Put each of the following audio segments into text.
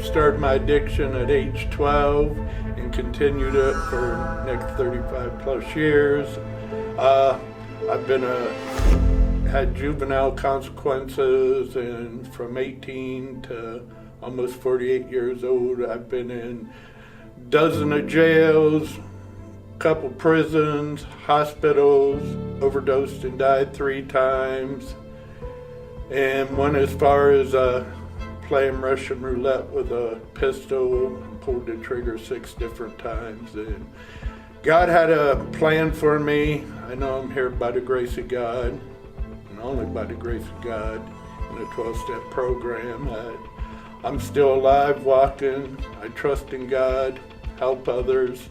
started my addiction at age 12 and continued it for the next 35 plus years. I've been had juvenile consequences, and from 18 to almost 48 years old, I've been in a dozen of jails, couple prisons, hospitals, overdosed and died 3 times, and went as far as playing Russian roulette with a pistol, pulled the trigger 6 different times. And God had a plan for me. I know I'm here by the grace of God, and only by the grace of God, in a 12-step program. I'm still alive, walking. I trust in God, help others,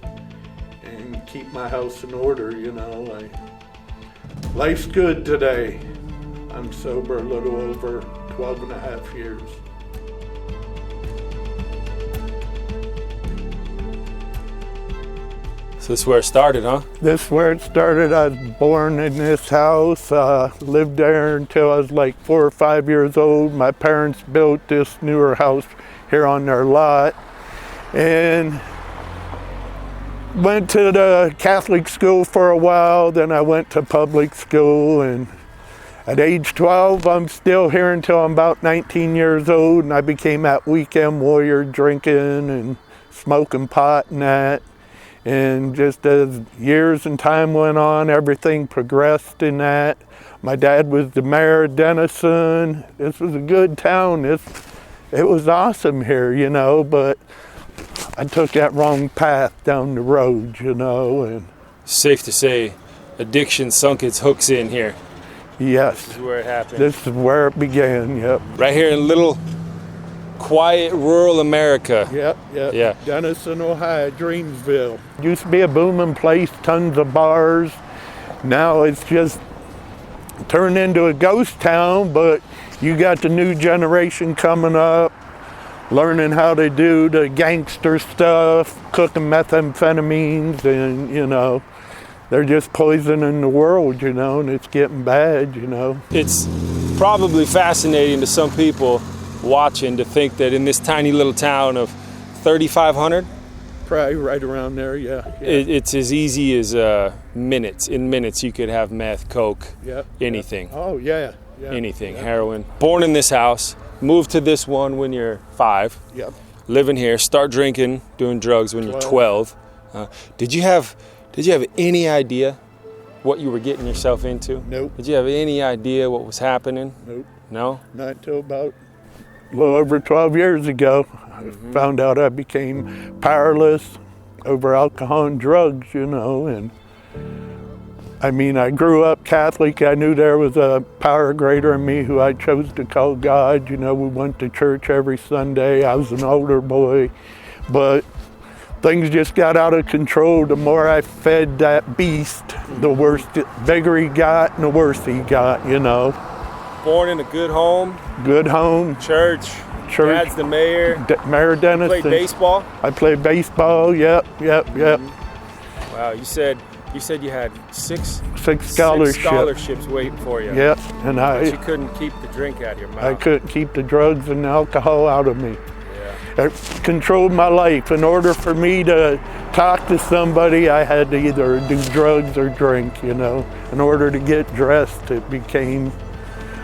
and keep my house in order, you know. Life's good today. I'm sober a little over 12 and a half years. So this is where it started, huh? This is where it started. I was born in this house, lived there until I was like 4 or 5 years old. My parents built this newer house here on their lot, and went to the Catholic school for a while. Then I went to public school, and at age 12, I'm still here until I'm about 19 years old, and I became that weekend warrior, drinking and smoking pot and that. And just as years and time went on, everything progressed in that. My dad was the mayor of Denison. This was a good town. It was awesome here, you know, but I took that wrong path down the road, you know. And safe to say, addiction sunk its hooks in here. Yes. This is where it happened. This is where it began, yep. Right here in little, quiet, rural America. Yep. Yeah. Denison, Ohio, Dreamsville. Used to be a booming place, tons of bars. Now it's just turned into a ghost town, but you got the new generation coming up, learning how to do the gangster stuff, cooking methamphetamines, and, you know, they're just poisoning the world, you know, and it's getting bad, you know. It's probably fascinating to some people watching to think that in this tiny little town of 3,500, probably right around there, yeah. It's as easy as minutes. In minutes, you could have meth, coke, anything. Oh, yeah. Anything, heroin. Born in this house, moved to this one when you're 5. Yep. Living here, start drinking, doing drugs when you're 12. Did you have any idea what you were getting yourself into? Nope. Did you have any idea what was happening? Nope. No? Not until about a little over 12 years ago. I found out I became powerless over alcohol and drugs, you know. And I mean, I grew up Catholic. I knew there was a power greater in me who I chose to call God. You know, we went to church every Sunday. I was an older boy, but things just got out of control. The more I fed that beast, the worse, bigger he got and the worse he got, you know. Born in a good home. Good home. Church. Dad's the mayor. Mayor Dennis. You played baseball? I played baseball, yep. Wow, you said you had six scholarships waiting for you. Yep, and but you couldn't keep the drink out of your mouth. I couldn't keep the drugs and alcohol out of me. Yeah. It controlled my life. In order for me to talk to somebody, I had to either do drugs or drink, you know. In order to get dressed, it became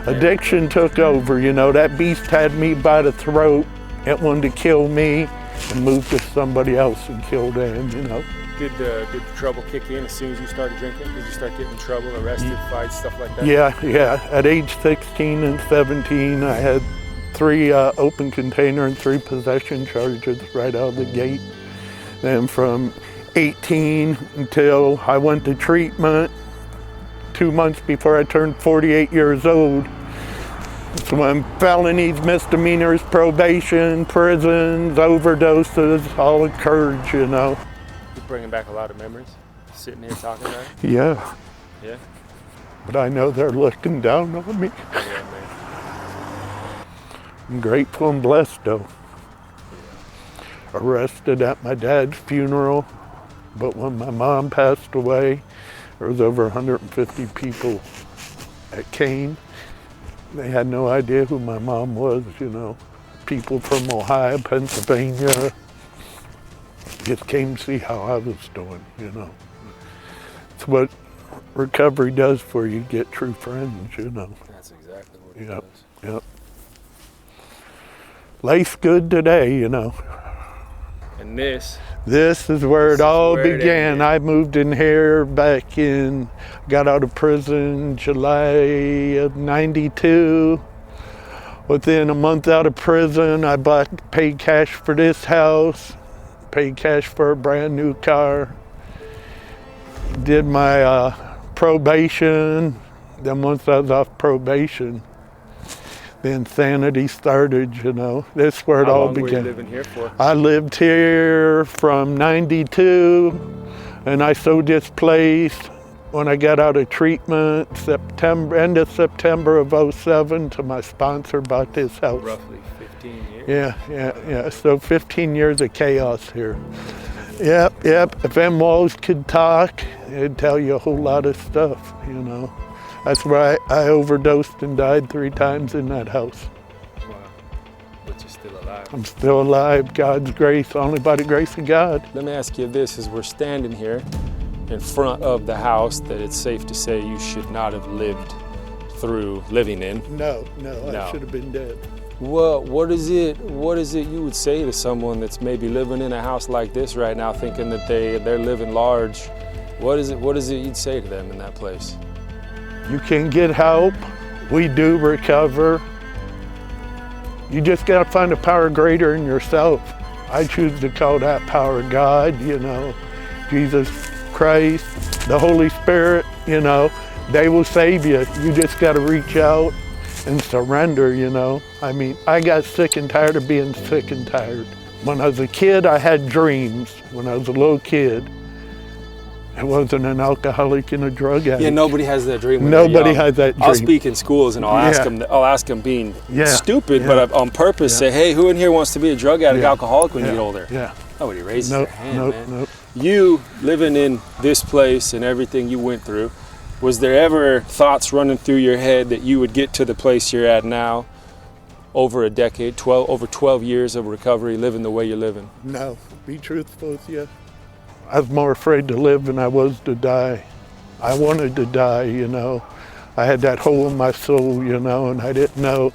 addiction took over, you know. That beast had me by the throat. It wanted to kill me and move to somebody else and kill them, you know. Did the trouble kick in as soon as you started drinking? Did you start getting in trouble, arrested, fights, stuff like that? Yeah. At age 16 and 17, I had 3 open container and 3 possession charges right out of the gate. Then from 18 until I went to treatment, 2 months before I turned 48 years old. So when felonies, misdemeanors, probation, prisons, overdoses all occurred, you know. You're bringing back a lot of memories, sitting here talking about it? Yeah. Yeah? But I know they're looking down on me. Yeah, man. I'm grateful and blessed, though. Arrested at my dad's funeral, but when my mom passed away, there was over 150 people that came. They had no idea who my mom was, you know. people from Ohio, Pennsylvania. Just came to see how I was doing, you know. It's what recovery does for you, get true friends, you know. That's exactly what it Yep, does. yep. Life's good today, you know. And this This is where it all where it began. ended. I moved in here got out of prison July of '92. Within a month out of prison, I paid cash for this house, paid cash for a brand new car, did my probation. Then once I was off probation, the insanity started, you know. This is where it How all long were you began. living here for? I lived here from '92, and I so displaced when I got out of treatment, end of September of '07, to my sponsor bought this house. Roughly 15 years. Yeah. So 15 years of chaos here. Yep. If them walls could talk, it'd tell you a whole lot of stuff, you know. That's why I overdosed and died 3 times in that house. Wow. But you're still alive. I'm still alive, God's grace, only by the grace of God. Let me ask you this, as we're standing here in front of the house that it's safe to say you should not have lived through living in. No, No. I should have been dead. What is it you would say to someone that's maybe living in a house like this right now, thinking that they're living large? What is it you'd say to them in that place? You can get help. We do recover. You just got to find a power greater in yourself. I choose to call that power God, you know, Jesus Christ, the Holy Spirit, you know. They will save you. You just got to reach out and surrender, you know. I mean, I got sick and tired of being sick and tired. When I was a kid, I had dreams. When I was a little kid, I wasn't an alcoholic and a drug addict. Yeah, nobody has that dream. When Nobody they're young. has that I'll dream. speak in schools and I'll ask them being stupid, Yeah. but on purpose say, hey, who in here wants to be a drug addict, Yeah. alcoholic when you Yeah. get older? Yeah. Nobody raises Nope, their hand, nope, man. nope. You living in this place and everything you went through, was there ever thoughts running through your head that you would get to the place you're at now, over a decade, over 12 years of recovery, living the way you're living? No, be truthful with you. I was more afraid to live than I was to die. I wanted to die, you know. I had that hole in my soul, you know, and I didn't know.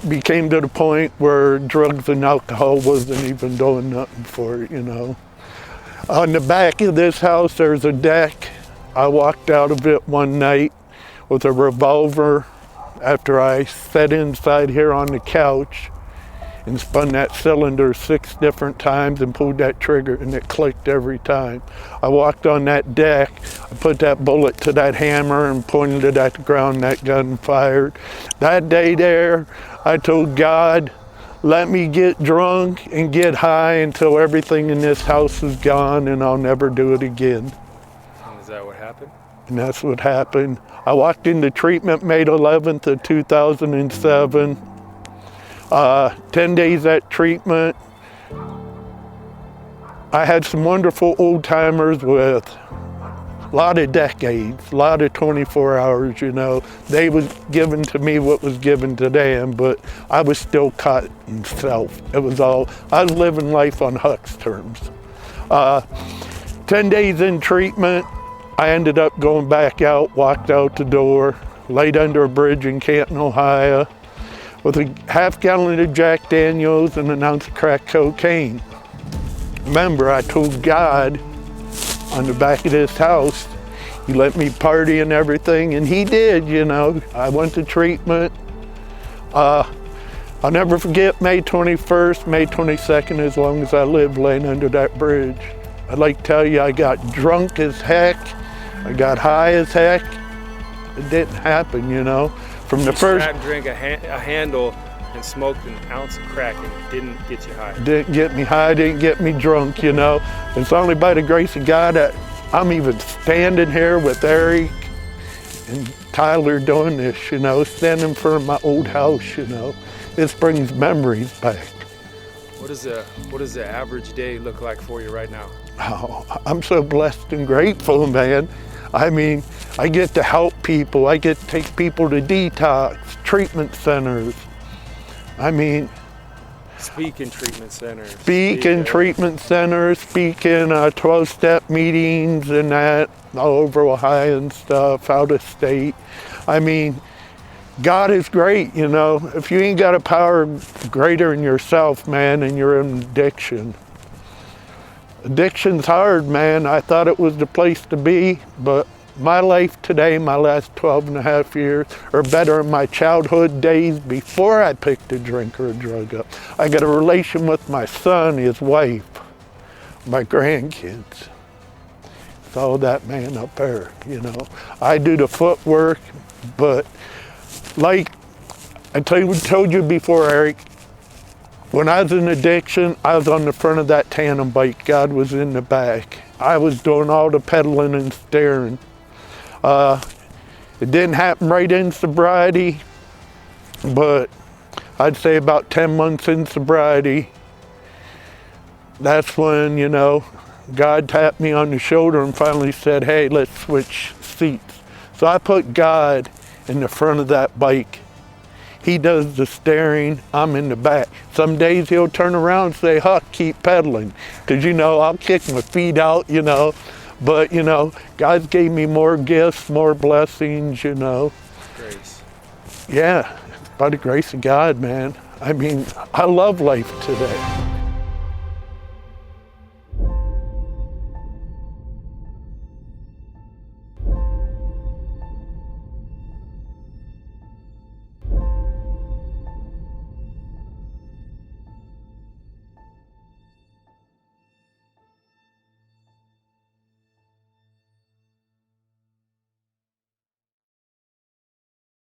Became to the point where drugs and alcohol wasn't even doing nothing for it, you know. On the back of this house, there's a deck. I walked out of it one night with a revolver after I sat inside here on the couch and spun that cylinder 6 different times and pulled that trigger, and it clicked every time. I walked on that deck, I put that bullet to that hammer and pointed it at the ground, and that gun fired. That day there, I told God, let me get drunk and get high until everything in this house is gone and I'll never do it again. And is that what happened? And that's what happened. I walked into treatment May 11th of 2007. 10 days at treatment. I had some wonderful old timers with a lot of decades, a lot of 24 hours, you know. They was given to me what was given to them, but I was still caught in self. I was living life on Huck's terms. 10 days in treatment, I ended up going back out, walked out the door, laid under a bridge in Canton, Ohio, with a half-gallon of Jack Daniels and an ounce of crack cocaine. Remember, I told God on the back of this house, He let me party and everything, and He did, you know. I went to treatment. I'll never forget May 21st, May 22nd, as long as I lived, laying under that bridge. I'd like to tell you, I got drunk as heck. I got high as heck. It didn't happen, you know. From the first, Drank a handle and smoked an ounce of crack and it didn't get you high. didn't get me high, didn't get me drunk, you know. It's only by the grace of God that I'm even standing here with Eric and Tyler doing this, you know, standing in front of my old house, you know. This brings memories back. What does the average day look like for you right now? Oh, I'm so blessed and grateful, man. I mean, I get to help people. I get to take people to detox, treatment centers. I mean, Speak in treatment centers. Speak in treatment centers, speak in 12-step meetings and that, all over Ohio and stuff, out of state. I mean, God is great, you know. If you ain't got a power greater than yourself, man, and you're in addiction. Addiction's hard, man. I thought it was the place to be, but my life today, my last 12 and a half years, are better than my childhood days before I picked a drink or a drug up. I got a relation with my son, his wife, my grandkids. It's all that man up there, you know. I do the footwork, but like I told you before, Eric, when I was in addiction, I was on the front of that tandem bike. God was in the back. I was doing all the pedaling and steering. It didn't happen right in sobriety, but I'd say about 10 months in sobriety, that's when, you know, God tapped me on the shoulder and finally said, hey, let's switch seats. So I put God in the front of that bike. He does the steering, I'm in the back. Some days he'll turn around and say, Huck, keep pedaling. Because, you know, I'll kick my feet out, you know. But, you know, God gave me more gifts, more blessings, you know. Grace. Yeah, by the grace of God, man. I mean, I love life today.